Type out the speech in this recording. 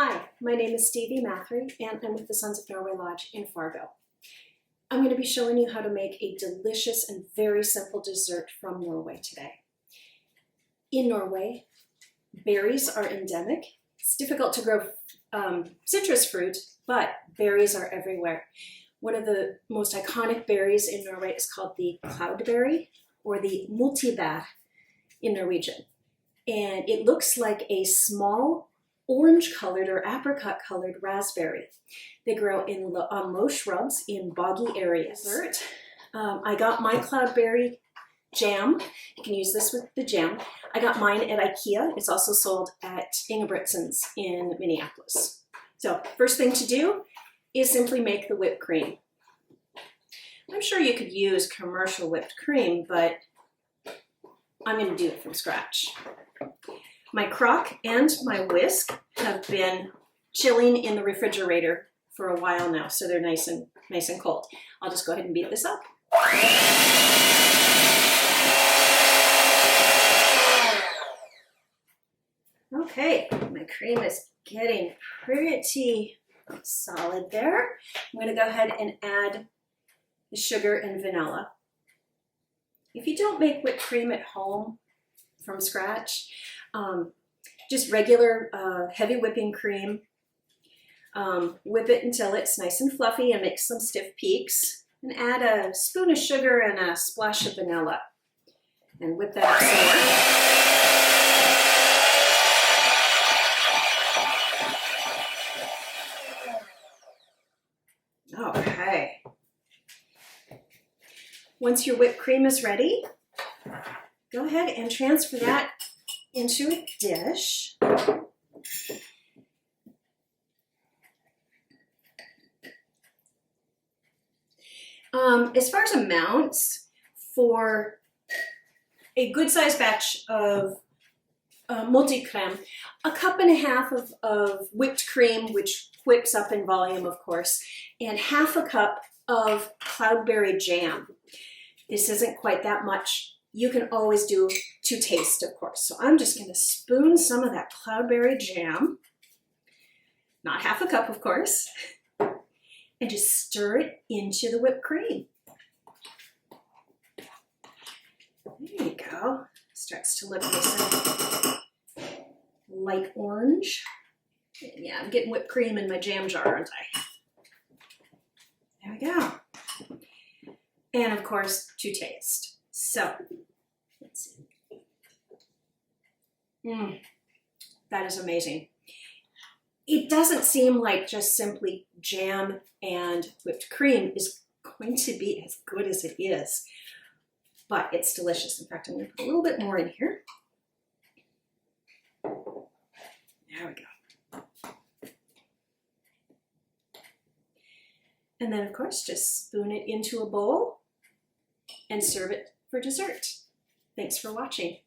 Hi, my name is Stevie Mathry and I'm with the Sons of Norway Lodge in Fargo. I'm going to be showing you how to make a delicious and very simple dessert from Norway today. In Norway, berries are endemic. It's difficult to grow citrus fruit, but berries are everywhere. One of the most iconic berries in Norway is called the Cloudberry, or the multibær in Norwegian. And it looks like a small orange-colored or apricot-colored raspberry. They grow on low shrubs in boggy areas. I got my Cloudberry jam. You can use this with the jam. I got mine at IKEA. It's also sold at Ingebrigtsen's in Minneapolis. So first thing to do is simply make the whipped cream. I'm sure you could use commercial whipped cream, but I'm going to do it from scratch. My crock and my whisk have been chilling in the refrigerator for a while now, so they're nice and cold. I'll just go ahead and beat this up. Okay, my cream is getting pretty solid there. I'm going to go ahead and add the sugar and vanilla. If you don't make whipped cream at home from scratch, just regular heavy whipping cream, whip it until it's nice and fluffy and make some stiff peaks, and add a spoon of sugar and a splash of vanilla, and whip that up some more. Okay. Once your whipped cream is ready, go ahead and transfer that into a dish. As far as amounts, for a good sized batch of multi-crème, a cup and a half of whipped cream, which whips up in volume, of course, and half a cup of Cloudberry jam. This isn't quite that much. You can always do to taste, of course. So I'm just going to spoon some of that Cloudberry jam, not half a cup, of course, and just stir it into the whipped cream. There you go. Starts to look nice and light orange. And yeah, I'm getting whipped cream in my jam jar, aren't I? There we go. And of course, to taste. So, let's see. That is amazing. It doesn't seem like just simply jam and whipped cream is going to be as good as it is, but it's delicious. In fact, I'm going to put a little bit more in here. There we go. And then, of course, just spoon it into a bowl and serve it for dessert. Thanks for watching.